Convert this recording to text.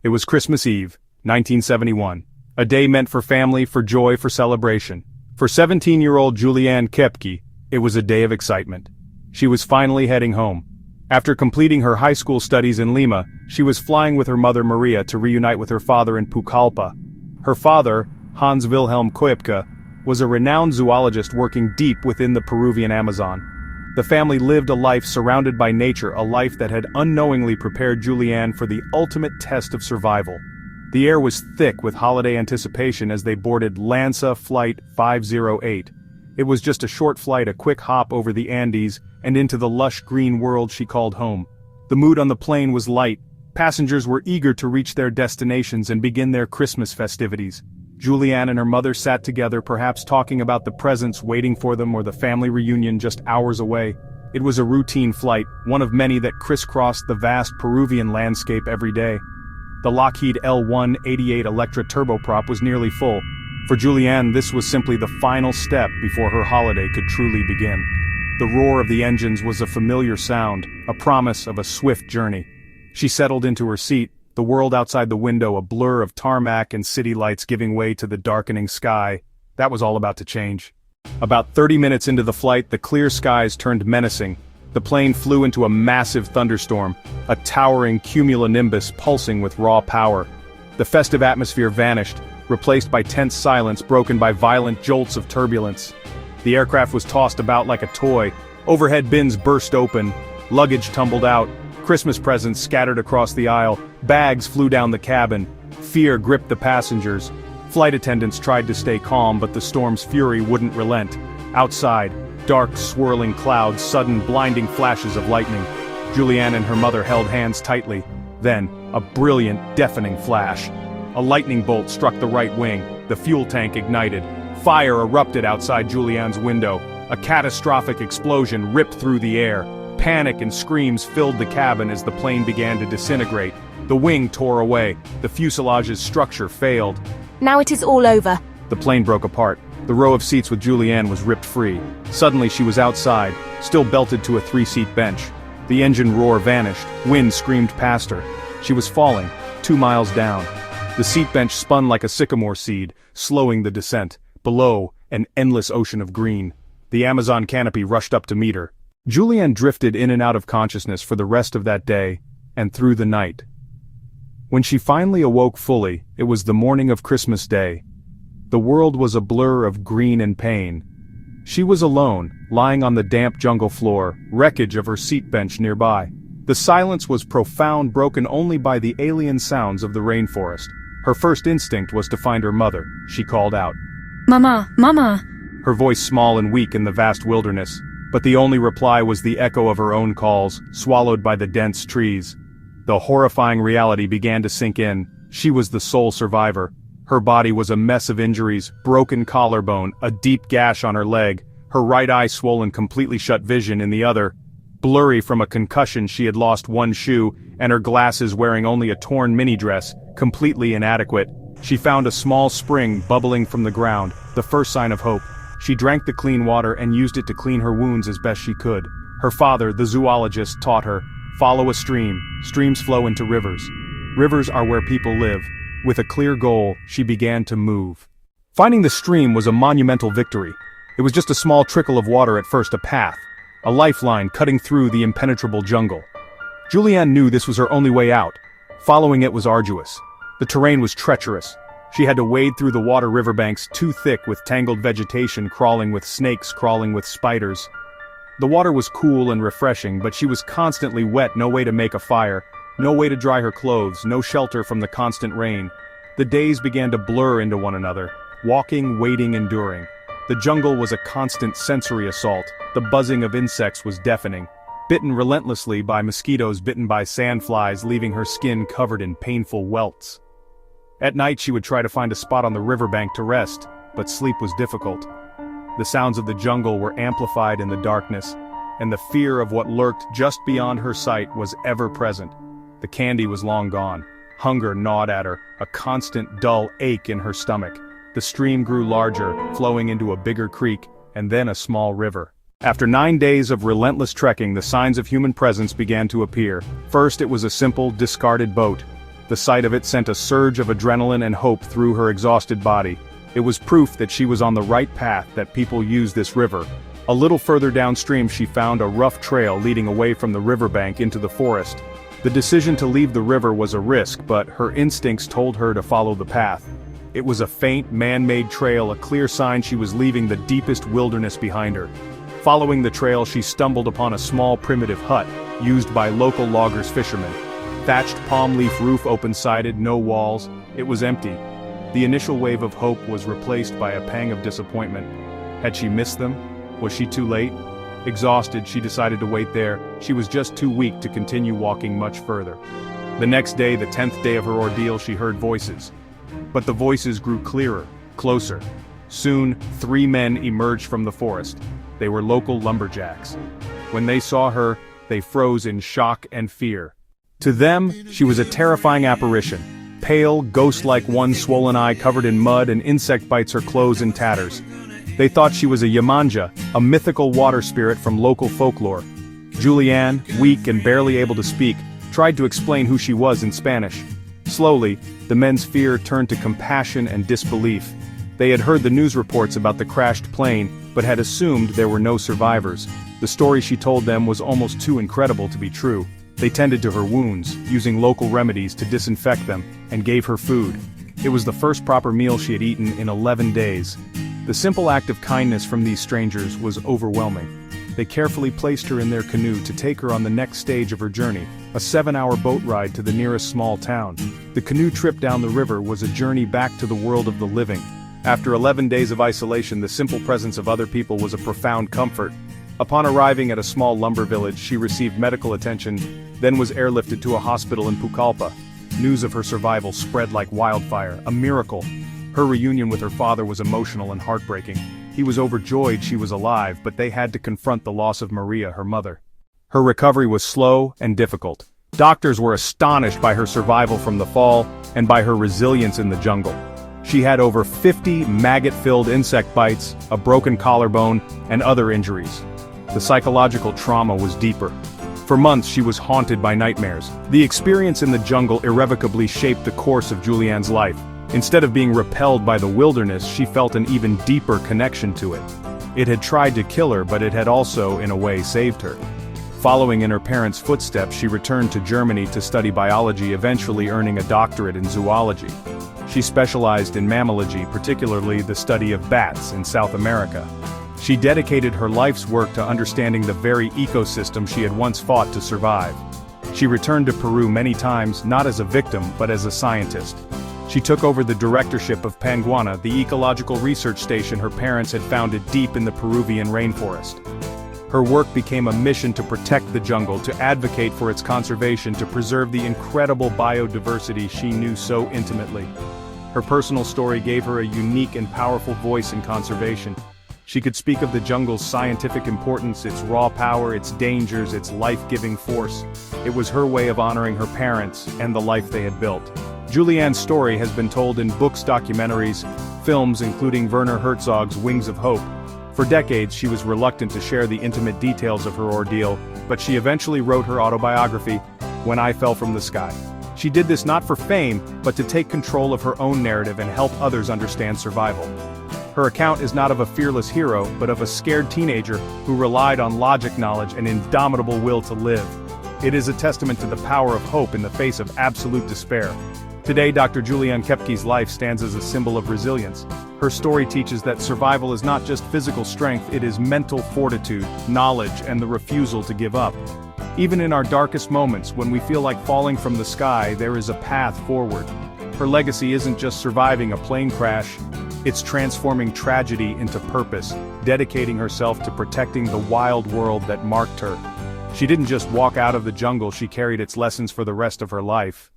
It was Christmas Eve, 1971. A day meant for family, for joy, for celebration. For 17-year-old Juliane Koepcke, it was a day of excitement. She was finally heading home. After completing her high school studies in Lima, she was flying with her mother Maria to reunite with her father in Pucallpa. Her father, Hans Wilhelm Koepcke, was a renowned zoologist working deep within the Peruvian Amazon. The family lived a life surrounded by nature, a life that had unknowingly prepared Juliane for the ultimate test of survival. The air was thick with holiday anticipation as they boarded Lanza Flight 508. It was just a short flight, a quick hop over the Andes and into the lush green world she called home. The mood on the plane was light. Passengers were eager to reach their destinations and begin their Christmas festivities. Juliane and her mother sat together, perhaps talking about the presents waiting for them or the family reunion just hours away. It was a routine flight, one of many that crisscrossed the vast Peruvian landscape every day. The Lockheed L-188 Electra turboprop was nearly full. For Juliane, this was simply the final step before her holiday could truly begin. The roar of the engines was a familiar sound, a promise of a swift journey. She settled into her seat, the world outside the window a blur of tarmac and city lights giving way to the darkening sky. That was all about to change. About 30 minutes into the flight, the clear skies turned menacing. The plane flew into a massive thunderstorm, a towering cumulonimbus pulsing with raw power. The festive atmosphere vanished, replaced by tense silence broken by violent jolts of turbulence. The aircraft was tossed about like a toy. Overhead bins burst open, luggage tumbled out, Christmas presents scattered across the aisle, bags flew down the cabin. Fear gripped the passengers. Flight attendants tried to stay calm, but the storm's fury wouldn't relent. Outside, dark swirling clouds, sudden blinding flashes of lightning. Juliane and her mother held hands tightly. Then, a brilliant, deafening flash. A lightning bolt struck the right wing. The fuel tank ignited. Fire erupted outside Juliane's window. A catastrophic explosion ripped through the air. Panic and screams filled the cabin as the plane began to disintegrate. The wing tore away. The fuselage's structure failed. Now it is all over. The plane broke apart. The row of seats with Juliane was ripped free. Suddenly she was outside, still belted to a 3-seat bench. The engine roar vanished. Wind screamed past her. She was falling, 2 miles down. The seat bench spun like a sycamore seed, slowing the descent. Below, an endless ocean of green. The Amazon canopy rushed up to meet her. Juliane drifted in and out of consciousness for the rest of that day, and through the night. When she finally awoke fully, it was the morning of Christmas Day. The world was a blur of green and pain. She was alone, lying on the damp jungle floor, wreckage of her seat bench nearby. The silence was profound, broken only by the alien sounds of the rainforest. Her first instinct was to find her mother. She called out, "Mama, Mama!" her voice small and weak in the vast wilderness. But the only reply was the echo of her own calls, swallowed by the dense trees. The horrifying reality began to sink in. She was the sole survivor. Her body was a mess of injuries, broken collarbone, a deep gash on her leg, her right eye swollen, completely shut vision in the other. Blurry from a concussion, she had lost one shoe, and her glasses, wearing only a torn mini-dress, completely inadequate. She found a small spring bubbling from the ground, the first sign of hope. She drank the clean water and used it to clean her wounds as best she could. Her father, the zoologist, taught her, follow a stream. Streams flow into rivers. Rivers are where people live. With a clear goal, she began to move. Finding the stream was a monumental victory. It was just a small trickle of water at first, a path, a lifeline cutting through the impenetrable jungle. Juliane knew this was her only way out. Following it was arduous. The terrain was treacherous. She had to wade through the water riverbanks too thick with tangled vegetation, crawling with snakes, crawling with spiders. The water was cool and refreshing, but she was constantly wet, no way to make a fire, no way to dry her clothes, no shelter from the constant rain. The days began to blur into one another, walking, waiting, enduring. The jungle was a constant sensory assault. The buzzing of insects was deafening. Bitten relentlessly by mosquitoes, bitten by sandflies, leaving her skin covered in painful welts. At night she would try to find a spot on the riverbank to rest, but sleep was difficult. The sounds of the jungle were amplified in the darkness, and the fear of what lurked just beyond her sight was ever present. The candy was long gone. Hunger gnawed at her, a constant dull ache in her stomach. The stream grew larger, flowing into a bigger creek, and then a small river. After 9 days of relentless trekking, the signs of human presence began to appear. First, it was a simple, discarded boat. The sight of it sent a surge of adrenaline and hope through her exhausted body. It was proof that she was on the right path, that people use this river. A little further downstream she found a rough trail leading away from the riverbank into the forest. The decision to leave the river was a risk, but her instincts told her to follow the path. It was a faint, man-made trail, a clear sign she was leaving the deepest wilderness behind her. Following the trail, she stumbled upon a small primitive hut, used by local loggers fishermen. Thatched palm leaf roof open-sided, no walls. It was empty. The initial wave of hope was replaced by a pang of disappointment. Had she missed them? Was she too late? Exhausted, she decided to wait there. She was just too weak to continue walking much further. The next day, the 10th day of her ordeal, she heard voices. But the voices grew clearer, closer. Soon, 3 men emerged from the forest. They were local lumberjacks. When they saw her, they froze in shock and fear. To them, she was a terrifying apparition. Pale, ghost-like, one swollen eye covered in mud, and insect bites her clothes in tatters. They thought she was a Yamanja, a mythical water spirit from local folklore. Juliane, weak and barely able to speak, tried to explain who she was in Spanish. Slowly, the men's fear turned to compassion and disbelief. They had heard the news reports about the crashed plane, but had assumed there were no survivors. The story she told them was almost too incredible to be true. They tended to her wounds, using local remedies to disinfect them, and gave her food. It was the first proper meal she had eaten in 11 days. The simple act of kindness from these strangers was overwhelming. They carefully placed her in their canoe to take her on the next stage of her journey, a 7-hour boat ride to the nearest small town. The canoe trip down the river was a journey back to the world of the living. After 11 days of isolation, the simple presence of other people was a profound comfort. Upon arriving at a small lumber village, she received medical attention, then was airlifted to a hospital in Koepcke. News of her survival spread like wildfire, a miracle. Her reunion with her father was emotional and heartbreaking. He was overjoyed she was alive, but they had to confront the loss of Maria, her mother. Her recovery was slow and difficult. Doctors were astonished by her survival from the fall, and by her resilience in the jungle. She had over 50 maggot-filled insect bites, a broken collarbone, and other injuries. The psychological trauma was deeper. For months she was haunted by nightmares. The experience in the jungle irrevocably shaped the course of Juliane's life. Instead of being repelled by the wilderness, she felt an even deeper connection to it. It had tried to kill her, but it had also, in a way, saved her. Following in her parents' footsteps, she returned to Germany to study biology, eventually earning a doctorate in zoology. She specialized in mammalogy, particularly the study of bats in South America. She dedicated her life's work to understanding the very ecosystem she had once fought to survive. She returned to Peru many times, not as a victim, but as a scientist. She took over the directorship of Panguana, the ecological research station her parents had founded deep in the Peruvian rainforest. Her work became a mission to protect the jungle, to advocate for its conservation, to preserve the incredible biodiversity she knew so intimately. Her personal story gave her a unique and powerful voice in conservation. She could speak of the jungle's scientific importance, its raw power, its dangers, its life-giving force. It was her way of honoring her parents and the life they had built. Juliane's story has been told in books, documentaries, films, including Werner Herzog's Wings of Hope. For decades she was reluctant to share the intimate details of her ordeal, but she eventually wrote her autobiography, When I Fell from the Sky. She did this not for fame, but to take control of her own narrative and help others understand survival. Her account is not of a fearless hero, but of a scared teenager who relied on logic, knowledge, and indomitable will to live. It is a testament to the power of hope in the face of absolute despair. Today, Dr. Juliane Koepcke's life stands as a symbol of resilience. Her story teaches that survival is not just physical strength, it is mental fortitude, knowledge, and the refusal to give up. Even in our darkest moments, when we feel like falling from the sky, there is a path forward. Her legacy isn't just surviving a plane crash, it's transforming tragedy into purpose, dedicating herself to protecting the wild world that marked her. She didn't just walk out of the jungle, she carried its lessons for the rest of her life.